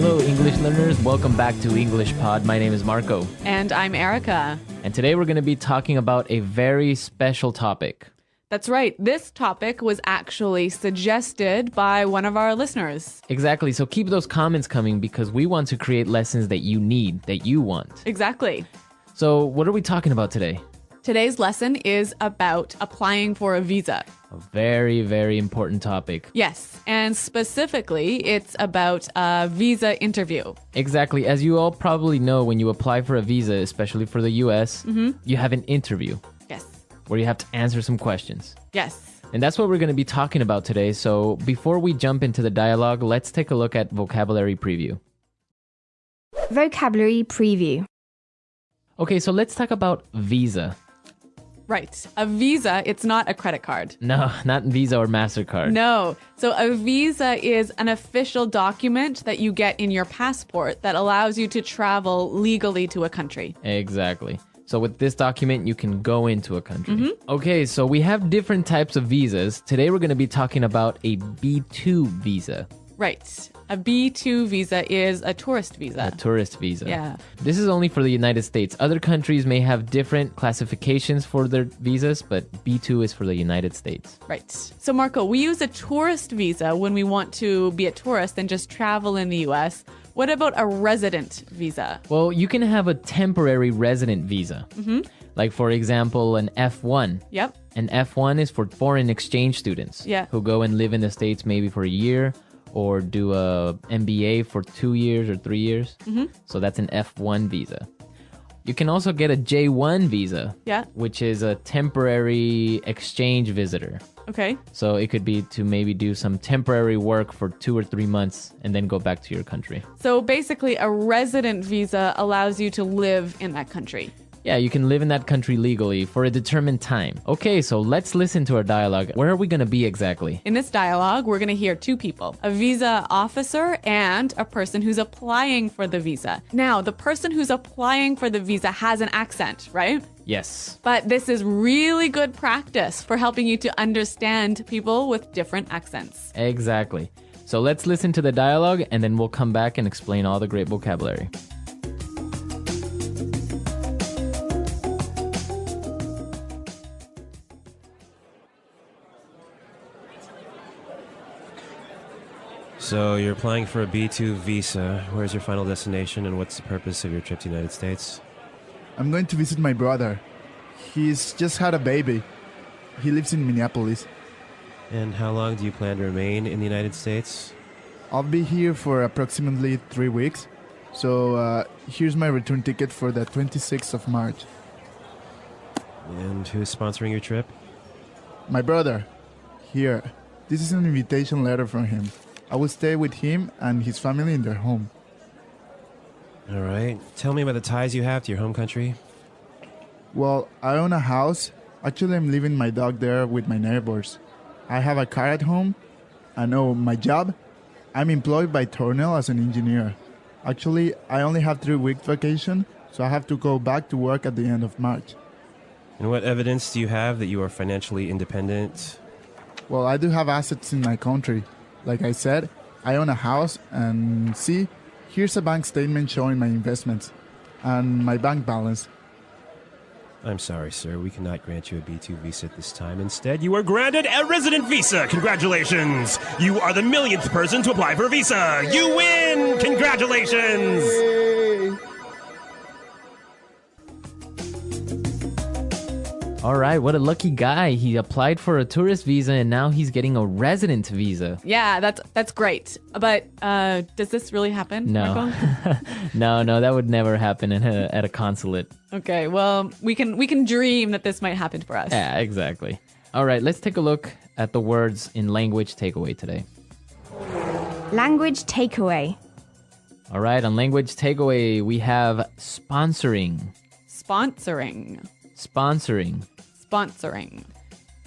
Hello, English learners. Welcome back to English Pod. My name is Marco. And I'm Arica. And today we're going to be talking about a very special topic. That's right. This topic was actually suggested by one of our listeners. Exactly. So keep those comments coming because we want to create lessons that you need, that you want. Exactly. So what are we talking about today? Today's lesson is about applying for a visa. A very, very important topic. Yes, and specifically, it's about a visa interview. Exactly. As you all probably know, when you apply for a visa, especially for the US, you have an interview. Yes. Where you have to answer some questions. Yes. And that's what we're going to be talking about today. So before we jump into the dialogue, let's take a look at vocabulary preview. Vocabulary preview. Okay, so let's talk about visa. Right. A visa, it's not a credit card. No, not Visa or MasterCard. No. So a visa is an official document that you get in your passport that allows you to travel legally to a country. Exactly. So with this document, you can go into a country. Okay, so we have different types of visas. Today, we're going to be talking about a B2 visa. Right. A B2 visa is a tourist visa. A tourist visa. Yeah. This is only for the United States. Other countries may have different classifications for their visas, but B2 is for the United States. Right. So, Marco, we use a tourist visa when we want to be a tourist and just travel in the U.S. What about a resident visa? Well, you can have a temporary resident visa. Like, for example, an F1. Yep. An F1 is for foreign exchange students who go and live in the States maybe for a year or do a MBA for 2 years or 3 years. So that's an F1 visa. You can also get a J1 visa, which is a temporary exchange visitor. Okay. So it could be to maybe do some temporary work for 2 or 3 months and then go back to your country. So basically, a resident visa allows you to live in that country. Yeah, you can live in that country legally for a determined time. Okay, so let's listen to our dialogue. Where are we going to be exactly? In this dialogue, we're going to hear two people, a visa officer and a person who's applying for the visa. Now, the person who's applying for the visa has an accent, right? Yes. But this is really good practice for helping you to understand people with different accents. Exactly. So let's listen to the dialogue and then we'll come back and explain all the great vocabulary. So you're applying for a B2 visa. Where's your final destination and what's the purpose of your trip to the United States? I'm going to visit my brother. He's just had a baby. He lives in Minneapolis. And how long do you plan to remain in the United States? I'll be here for approximately 3 weeks. So here's my return ticket for the 26th of March. And who's sponsoring your trip? My brother. Here. This is an invitation letter from him. I will stay with him and his family in their home. All right. Tell me about the ties you have to your home country. Well, I own a house. Actually, I'm leaving my dog there with my neighbors. I have a car at home. And my job? I'm employed by Tornell as an engineer. Actually, I only have 3 weeks vacation, so I have to go back to work at the end of March. And what evidence do you have that you are financially independent? Well, I do have assets in my country. Like I said, I own a house and see, here's a bank statement showing my investments and my bank balance. I'm sorry, sir. We cannot grant you a B2 visa at this time. Instead, you are granted a resident visa. Congratulations. You are the millionth person to apply for a visa. You win. Congratulations. Yay! All right, what a lucky guy. He applied for a tourist visa and now he's getting a resident visa. Yeah, that's great. But does this really happen, No. Marco? No, that would never happen at a consulate. Okay, well, we can dream that this might happen for us. Yeah, exactly. All right, let's take a look at the words in language takeaway today. Language takeaway. All right, on language takeaway, we have sponsoring. Sponsoring. Sponsoring. Sponsoring.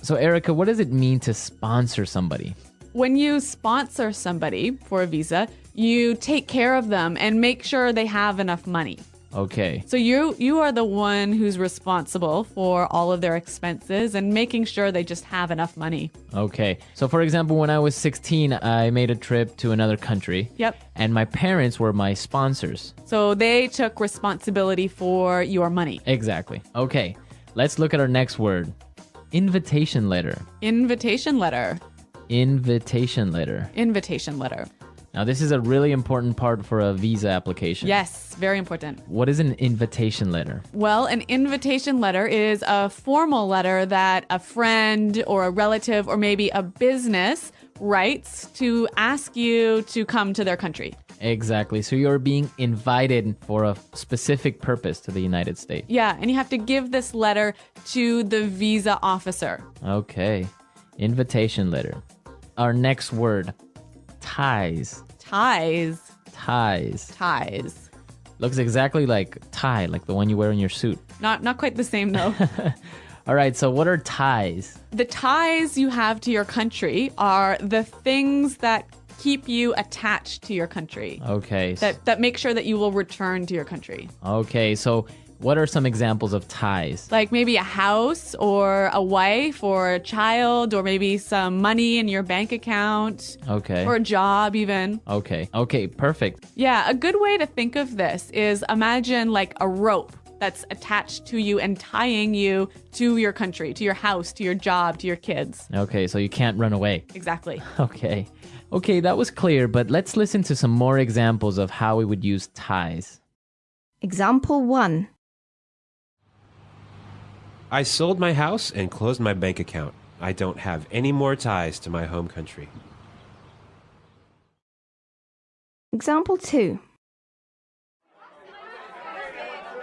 So, Erica, what does it mean to sponsor somebody? When you sponsor somebody for a visa, you take care of them and make sure they have enough money. Okay. So you are the one who's responsible for all of their expenses and making sure they just have enough money. Okay. So for example, when I was 16, I made a trip to another country. Yep. And my parents were my sponsors. So they took responsibility for your money. Exactly. Okay. Let's look at our next word. Invitation letter. Invitation letter. Invitation letter. Invitation letter. Now, this is a really important part for a visa application. Yes, very important. What is an invitation letter? Well, an invitation letter is a formal letter that a friend or a relative or maybe a business writes to ask you to come to their country. Exactly. So you're being invited for a specific purpose to the United States. Yeah, and you have to give this letter to the visa officer. Okay. Invitation letter. Our next word. Ties. Ties. Ties. Ties. Looks exactly like tie, like the one you wear in your suit. Not quite the same though. All right, so what are ties? The ties you have to your country are the things that keep you attached to your country. Okay. That make sure that you will return to your country. Okay, so what are some examples of ties? Like maybe a house or a wife or a child or maybe some money in your bank account. Okay. Or a job even. Okay, perfect. Yeah, a good way to think of this is imagine like a rope that's attached to you and tying you to your country, to your house, to your job, to your kids. Okay, so you can't run away. Exactly. Okay, that was clear, but let's listen to some more examples of how we would use ties. Example 1. I sold my house and closed my bank account. I don't have any more ties to my home country. Example 2.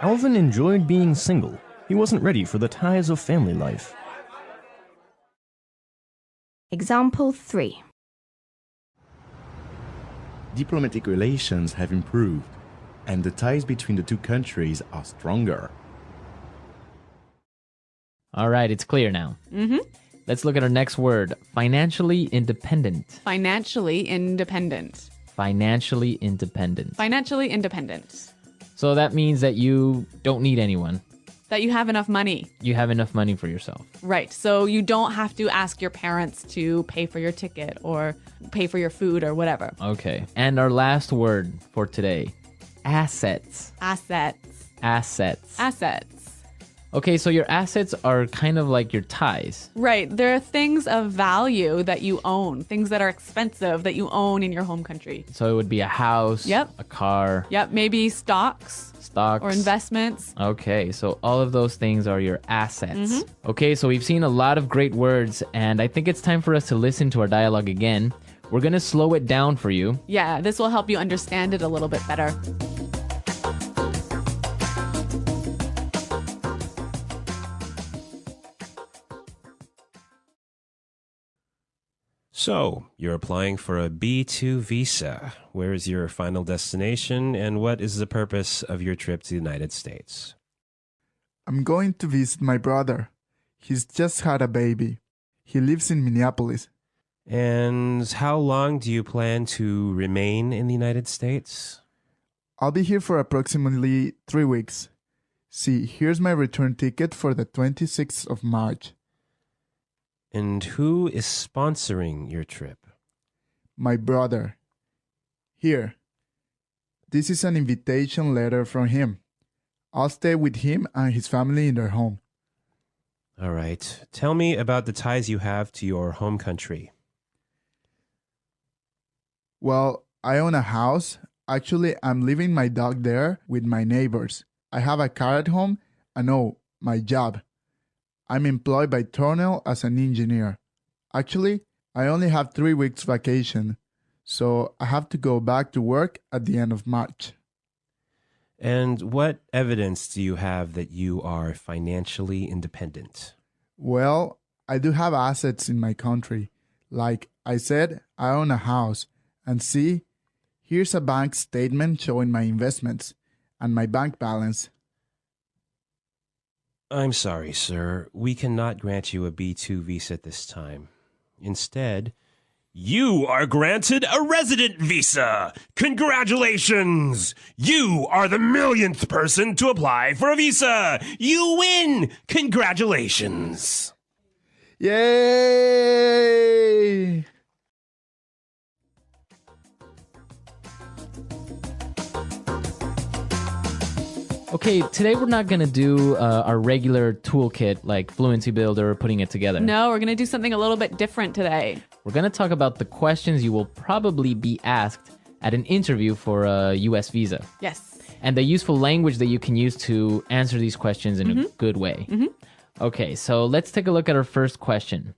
Alvin enjoyed being single. He wasn't ready for the ties of family life. Example 3. Diplomatic relations have improved, and the ties between the two countries are stronger. All right, it's clear now. Let's look at our next word. Financially independent. Financially independent. Financially independent. Financially independent. So that means that you don't need anyone. That you have enough money. You have enough money for yourself. Right. So you don't have to ask your parents to pay for your ticket or pay for your food or whatever. Okay. And our last word for today. Assets. Assets. Assets. Assets. Okay, so your assets are kind of like your ties. Right. There are things of value that you own, things that are expensive that you own in your home country. So it would be a house, Yep. a car, Yep. Maybe stocks or investments. Okay, so all of those things are your assets. Okay, so we've seen a lot of great words, and I think it's time for us to listen to our dialogue again. We're going to slow it down for you. Yeah, this will help you understand it a little bit better. So, you're applying for a B2 visa. Where is your final destination, and what is the purpose of your trip to the United States? I'm going to visit my brother. He's just had a baby. He lives in Minneapolis. And how long do you plan to remain in the United States? I'll be here for approximately 3 weeks. See, here's my return ticket for the 26th of March. And who is sponsoring your trip? My brother. Here. This is an invitation letter from him. I'll stay with him and his family in their home. All right. Tell me about the ties you have to your home country. Well, I own a house. Actually, I'm leaving my dog there with my neighbors. I have a car at home and my job. I'm employed by Tornell as an engineer. Actually, I only have 3 weeks vacation, so I have to go back to work at the end of March. And what evidence do you have that you are financially independent? Well, I do have assets in my country. Like I said, I own a house. And see, here's a bank statement showing my investments and my bank balance. I'm sorry, sir. We cannot grant you a B2 visa at this time. Instead, You are granted a resident visa. Congratulations! You are the millionth person to apply for a visa. You win! Congratulations! Yay! Okay, today we're not going to do our regular toolkit like Fluency Builder or putting it together. No, we're going to do something a little bit different today. We're going to talk about the questions you will probably be asked at an interview for a U.S. visa. Yes. And the useful language that you can use to answer these questions in a good way. Okay, so let's take a look at our first question.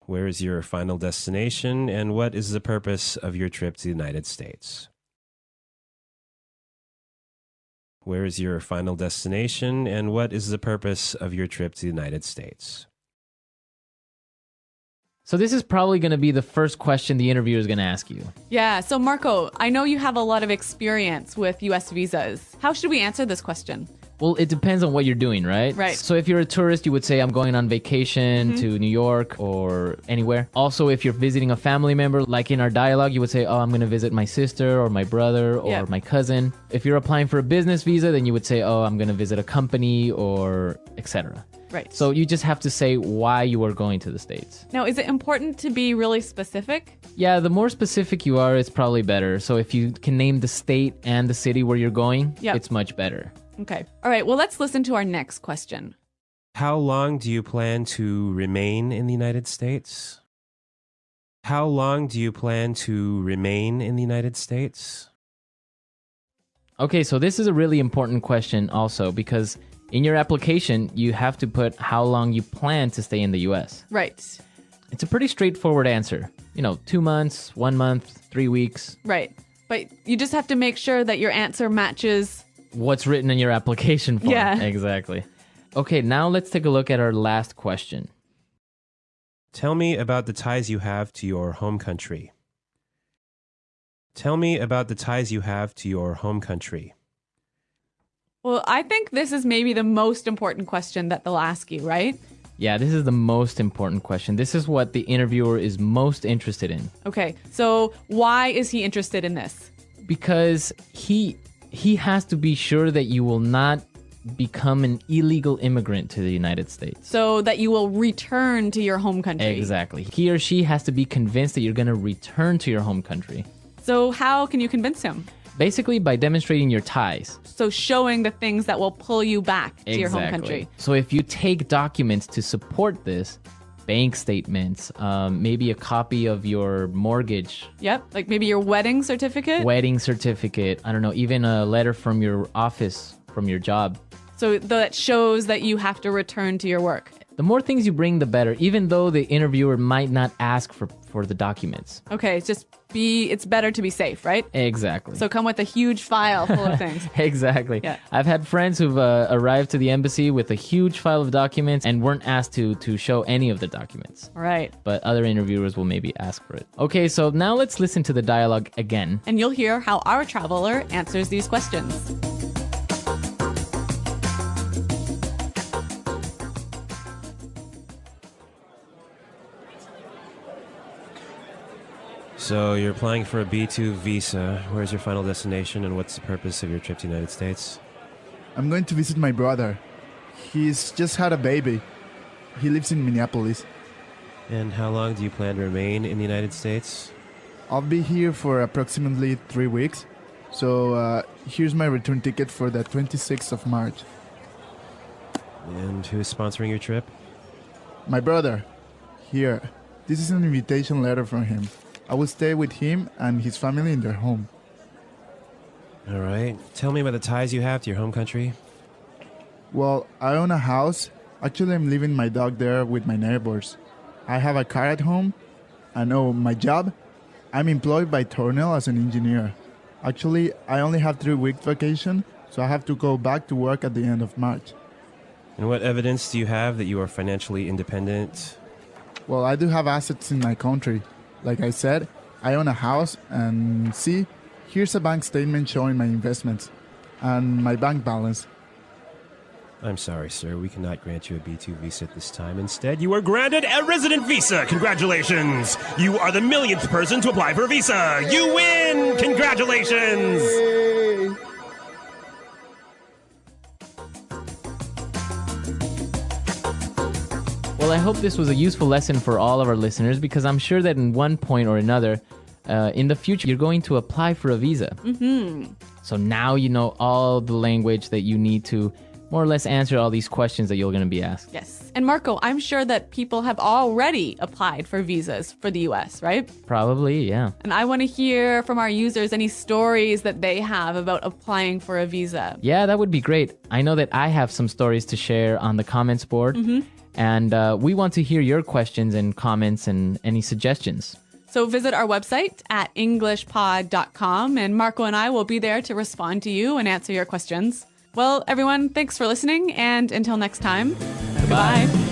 Where is your final destination, and what is the purpose of your trip to the United States? Where is your final destination, and what is the purpose of your trip to the United States? So this is probably going to be the first question the interviewer is going to ask you. Yeah, so Marco, I know you have a lot of experience with U.S. visas. How should we answer this question? Well, it depends on what you're doing, right? Right. So if you're a tourist, you would say, I'm going on vacation to New York or anywhere. Also, if you're visiting a family member, like in our dialogue, you would say, oh, I'm going to visit my sister or my brother or my cousin. If you're applying for a business visa, then you would say, oh, I'm going to visit a company or etc. Right. So you just have to say why you are going to the States. Now, is it important to be really specific? Yeah, the more specific you are, it's probably better. So if you can name the state and the city where you're going, it's much better. Okay. All right. Well, let's listen to our next question. How long do you plan to remain in the United States? How long do you plan to remain in the United States? Okay, so this is a really important question also because in your application, you have to put how long you plan to stay in the U.S. Right. It's a pretty straightforward answer. 2 months, 1 month, 3 weeks. Right. But you just have to make sure that your answer matches what's written in your application form. Yeah. Exactly. Okay, now let's take a look at our last question. Tell me about the ties you have to your home country. Tell me about the ties you have to your home country. Well, I think this is maybe the most important question that they'll ask you, right? Yeah, this is the most important question. This is what the interviewer is most interested in. Okay, so why is he interested in this? Because he has to be sure that you will not become an illegal immigrant to the United States. So that you will return to your home country. Exactly. He or she has to be convinced that you're going to return to your home country. So how can you convince him? Basically by demonstrating your ties. So showing the things that will pull you back to your home country. So if you take documents to support this, bank statements, maybe a copy of your mortgage. Yep, like maybe your wedding certificate. I don't know, even a letter from your office, from your job. So that shows that you have to return to your work. The more things you bring, the better, even though the interviewer might not ask for the documents. Okay, it's better to be safe, right? Exactly. So come with a huge file full of things. Exactly. Yeah. I've had friends who've arrived to the embassy with a huge file of documents and weren't asked to show any of the documents. Right. But other interviewers will maybe ask for it. Okay, so now let's listen to the dialogue again. And you'll hear how our traveler answers these questions. So you're applying for a B2 visa. Where's your final destination, and what's the purpose of your trip to the United States? I'm going to visit my brother. He's just had a baby. He lives in Minneapolis. And how long do you plan to remain in the United States? I'll be here for approximately 3 weeks. So here's my return ticket for the 26th of March. And who's sponsoring your trip? My brother. Here. This is an invitation letter from him. I will stay with him and his family in their home. All right. Tell me about the ties you have to your home country. Well, I own a house. Actually, I'm leaving my dog there with my neighbors. I have a car at home. I know my job. I'm employed by Tornell as an engineer. Actually, I only have 3 weeks vacation, so I have to go back to work at the end of March. And what evidence do you have that you are financially independent? Well, I do have assets in my country. Like I said, I own a house, and see, here's a bank statement showing my investments and my bank balance. I'm sorry, sir. We cannot grant you a B2 visa at this time. Instead, you are granted a resident visa. Congratulations. You are the millionth person to apply for a visa. You win. Congratulations. Yay. Well, I hope this was a useful lesson for all of our listeners because I'm sure that in one point or another, in the future, you're going to apply for a visa. Mm-hmm. So now you know all the language that you need to more or less answer all these questions that you're going to be asked. Yes. And Marco, I'm sure that people have already applied for visas for the US, right? Probably, yeah. And I want to hear from our users any stories that they have about applying for a visa. Yeah, that would be great. I know that I have some stories to share on the comments board. Mm-hmm. And we want to hear your questions and comments and any suggestions. So visit our website at englishpod.com and Marco and I will be there to respond to you and answer your questions. Well, everyone, thanks for listening, and until next time, goodbye.